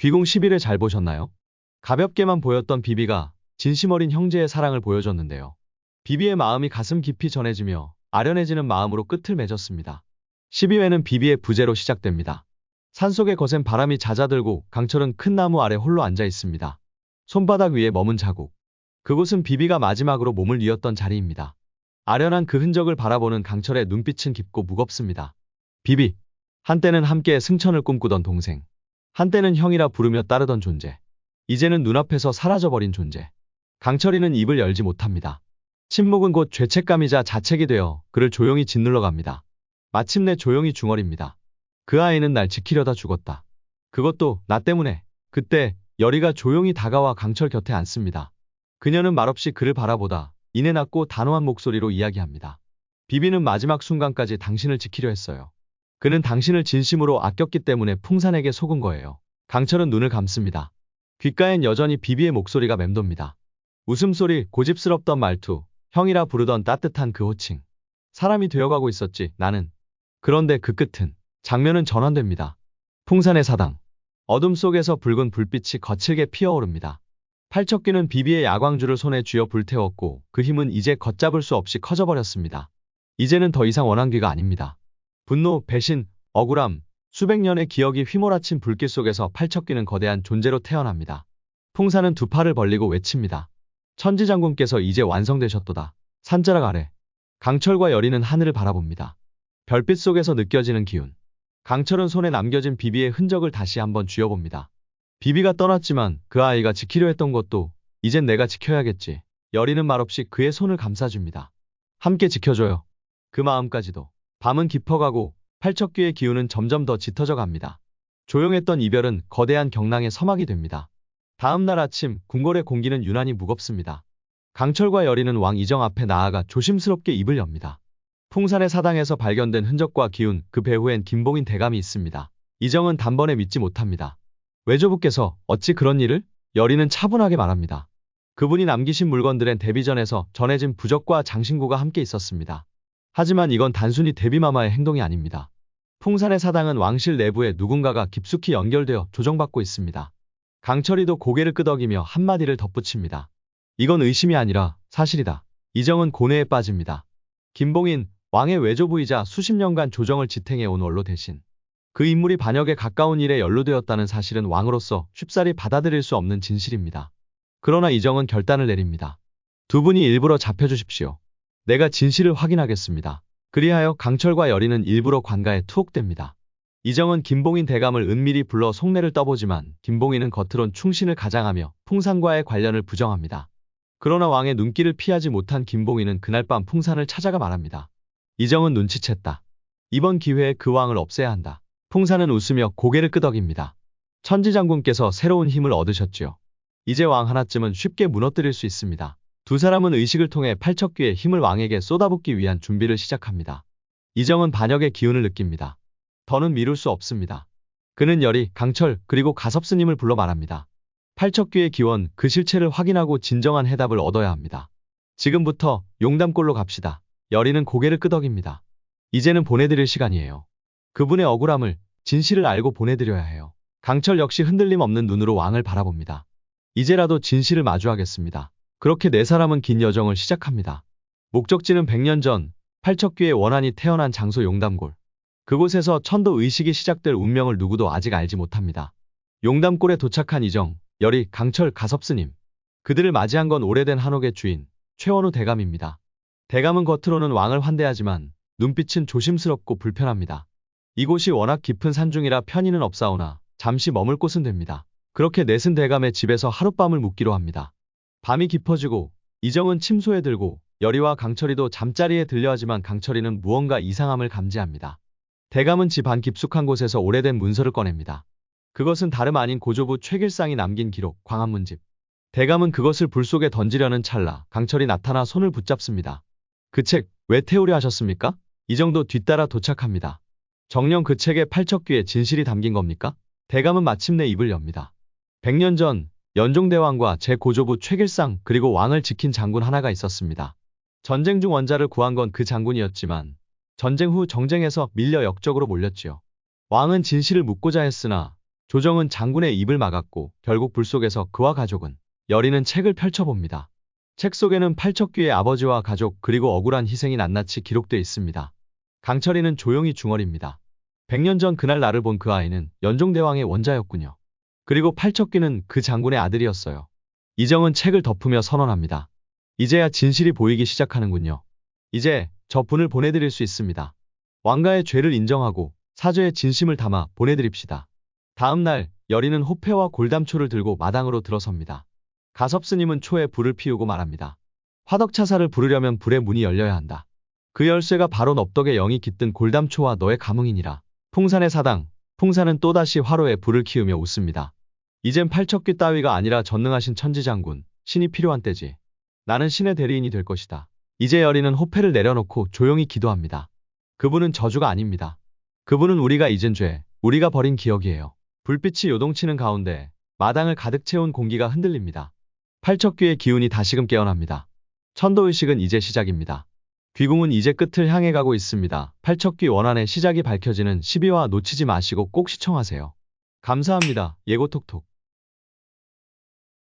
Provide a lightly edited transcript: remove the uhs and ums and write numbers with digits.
귀공 10일을 잘 보셨나요? 가볍게만 보였던 비비가 진심 어린 형제의 사랑을 보여줬는데요. 비비의 마음이 가슴 깊이 전해지며 아련해지는 마음으로 끝을 맺었습니다. 12회는 비비의 부재로 시작됩니다. 산속에 거센 바람이 잦아들고 강철은 큰 나무 아래 홀로 앉아 있습니다. 손바닥 위에 머문 자국. 그곳은 비비가 마지막으로 몸을 뉘었던 자리입니다. 아련한 그 흔적을 바라보는 강철의 눈빛은 깊고 무겁습니다. 비비. 한때는 함께 승천을 꿈꾸던 동생. 한때는 형이라 부르며 따르던 존재. 이제는 눈앞에서 사라져버린 존재. 강철이는 입을 열지 못합니다. 침묵은 곧 죄책감이자 자책이 되어 그를 조용히 짓눌러 갑니다. 마침내 조용히 중얼입니다. 그 아이는 날 지키려다 죽었다. 그것도 나 때문에. 그때 열이가 조용히 다가와 강철 곁에 앉습니다. 그녀는 말없이 그를 바라보다 이내 낮고 단호한 목소리로 이야기합니다. 비비는 마지막 순간까지 당신을 지키려 했어요. 그는 당신을 진심으로 아꼈기 때문에 풍산에게 속은 거예요. 강철은 눈을 감습니다. 귓가엔 여전히 비비의 목소리가 맴돕니다. 웃음소리, 고집스럽던 말투, 형이라 부르던 따뜻한 그 호칭. 사람이 되어가고 있었지, 나는. 그런데 그 끝은, 장면은 전환됩니다. 풍산의 사당. 어둠 속에서 붉은 불빛이 거칠게 피어오릅니다. 팔척귀는 비비의 야광줄을 손에 쥐어 불태웠고 그 힘은 이제 걷잡을 수 없이 커져버렸습니다. 이제는 더 이상 원한귀가 아닙니다. 분노, 배신, 억울함, 수백 년의 기억이 휘몰아친 불길 속에서 팔척귀는 거대한 존재로 태어납니다. 풍산은 두 팔을 벌리고 외칩니다. 천지장군께서 이제 완성되셨도다. 산자락 아래. 강철과 열이는 하늘을 바라봅니다. 별빛 속에서 느껴지는 기운. 강철은 손에 남겨진 비비의 흔적을 다시 한번 쥐어봅니다. 비비가 떠났지만 그 아이가 지키려 했던 것도 이젠 내가 지켜야겠지. 열이는 말없이 그의 손을 감싸줍니다. 함께 지켜줘요. 그 마음까지도. 밤은 깊어가고 팔척귀의 기운은 점점 더 짙어져 갑니다. 조용했던 이별은 거대한 경랑의 서막이 됩니다. 다음 날 아침 궁궐의 공기는 유난히 무겁습니다. 강철과 열이는 왕 이정 앞에 나아가 조심스럽게 입을 엽니다. 풍산의 사당에서 발견된 흔적과 기운, 그 배후엔 김봉인 대감이 있습니다. 이정은 단번에 믿지 못합니다. 외조부께서 어찌 그런 일을? 열이는 차분하게 말합니다. 그분이 남기신 물건들엔 대비전에서 전해진 부적과 장신구가 함께 있었습니다. 하지만 이건 단순히 대비마마의 행동이 아닙니다. 풍산의 사당은 왕실 내부에 누군가가 깊숙이 연결되어 조정받고 있습니다. 강철이도 고개를 끄덕이며 한마디를 덧붙입니다. 이건 의심이 아니라 사실이다. 이정은 고뇌에 빠집니다. 김봉인, 왕의 외조부이자 수십 년간 조정을 지탱해온 원로 대신 그 인물이 반역에 가까운 일에 연루되었다는 사실은 왕으로서 쉽사리 받아들일 수 없는 진실입니다. 그러나 이정은 결단을 내립니다. 두 분이 일부러 잡혀주십시오. 내가 진실을 확인하겠습니다. 그리하여 강철과 열이는 일부러 관가에 투옥됩니다. 이정은 김봉인 대감을 은밀히 불러 속내를 떠보지만 김봉인은 겉으론 충신을 가장하며 풍산과의 관련을 부정합니다. 그러나 왕의 눈길을 피하지 못한 김봉인은 그날 밤 풍산을 찾아가 말합니다. 이정은 눈치챘다. 이번 기회에 그 왕을 없애야 한다. 풍산은 웃으며 고개를 끄덕입니다. 천지장군께서 새로운 힘을 얻으셨지요. 이제 왕 하나쯤은 쉽게 무너뜨릴 수 있습니다. 두 사람은 의식을 통해 팔척귀의 힘을 왕에게 쏟아붓기 위한 준비를 시작합니다. 이정은 반역의 기운을 느낍니다. 더는 미룰 수 없습니다. 그는 열이, 강철, 그리고 가섭스님을 불러 말합니다. 팔척귀의 기원, 그 실체를 확인하고 진정한 해답을 얻어야 합니다. 지금부터 용담골로 갑시다. 열이는 고개를 끄덕입니다. 이제는 보내드릴 시간이에요. 그분의 억울함을, 진실을 알고 보내드려야 해요. 강철 역시 흔들림 없는 눈으로 왕을 바라봅니다. 이제라도 진실을 마주하겠습니다. 그렇게 네 사람은 긴 여정을 시작합니다. 목적지는 100년 전 팔척귀의 원한이 태어난 장소 용담골. 그곳에서 천도 의식이 시작될 운명을 누구도 아직 알지 못합니다. 용담골에 도착한 이정, 열이, 강철, 가섭스님. 그들을 맞이한 건 오래된 한옥의 주인 최원우 대감입니다. 대감은 겉으로는 왕을 환대하지만 눈빛은 조심스럽고 불편합니다. 이곳이 워낙 깊은 산중이라 편의는 없사오나 잠시 머물 곳은 됩니다. 그렇게 넷은 대감의 집에서 하룻밤을 묵기로 합니다. 밤이 깊어지고 이정은 침소에 들고 열이와 강철이도 잠자리에 들려하지만 강철이는 무언가 이상함을 감지합니다. 대감은 집 안 깊숙한 곳에서 오래된 문서를 꺼냅니다. 그것은 다름 아닌 고조부 최길상이 남긴 기록, 광안문집. 대감은 그것을 불 속에 던지려는 찰나 강철이 나타나 손을 붙잡습니다. 그 책 왜 태우려 하셨습니까? 이정도 뒤따라 도착합니다. 정녕 그 책에 팔척귀의 진실이 담긴 겁니까? 대감은 마침내 입을 엽니다. 100년 전 연종대왕과 제9조부 최길상 그리고 왕을 지킨 장군 하나가 있었습니다. 전쟁 중 원자를 구한 건 그 장군이었지만 전쟁 후 정쟁에서 밀려 역적으로 몰렸지요. 왕은 진실을 묻고자 했으나 조정은 장군의 입을 막았고 결국 불 속에서 그와 가족은 여리는 책을 펼쳐봅니다. 책 속에는 팔척귀의 아버지와 가족 그리고 억울한 희생이 낱낱이 기록되어 있습니다. 강철이는 조용히 중얼입니다. 100년 전 그날 나를 본 그 아이는 연종대왕의 원자였군요. 그리고 팔척귀는 그 장군의 아들이었어요. 이정은 책을 덮으며 선언합니다. 이제야 진실이 보이기 시작하는군요. 이제 저 분을 보내드릴 수 있습니다. 왕가의 죄를 인정하고 사죄의 진심을 담아 보내드립시다. 다음 날 여리는 호패와 골담초를 들고 마당으로 들어섭니다. 가섭스님은 초에 불을 피우고 말합니다. 화덕차사를 부르려면 불의 문이 열려야 한다. 그 열쇠가 바로 넙덕의 영이 깃든 골담초와 너의 감흥이니라. 풍산의 사당, 풍산은 또다시 화로에 불을 키우며 웃습니다. 이젠 팔척귀 따위가 아니라 전능하신 천지장군, 신이 필요한 때지. 나는 신의 대리인이 될 것이다. 이제 여리는 호패를 내려놓고 조용히 기도합니다. 그분은 저주가 아닙니다. 그분은 우리가 잊은 죄, 우리가 버린 기억이에요. 불빛이 요동치는 가운데 마당을 가득 채운 공기가 흔들립니다. 팔척귀의 기운이 다시금 깨어납니다. 천도의식은 이제 시작입니다. 귀궁은 이제 끝을 향해 가고 있습니다. 팔척귀 원안의 시작이 밝혀지는 12화 놓치지 마시고 꼭 시청하세요. 감사합니다. 예고톡톡.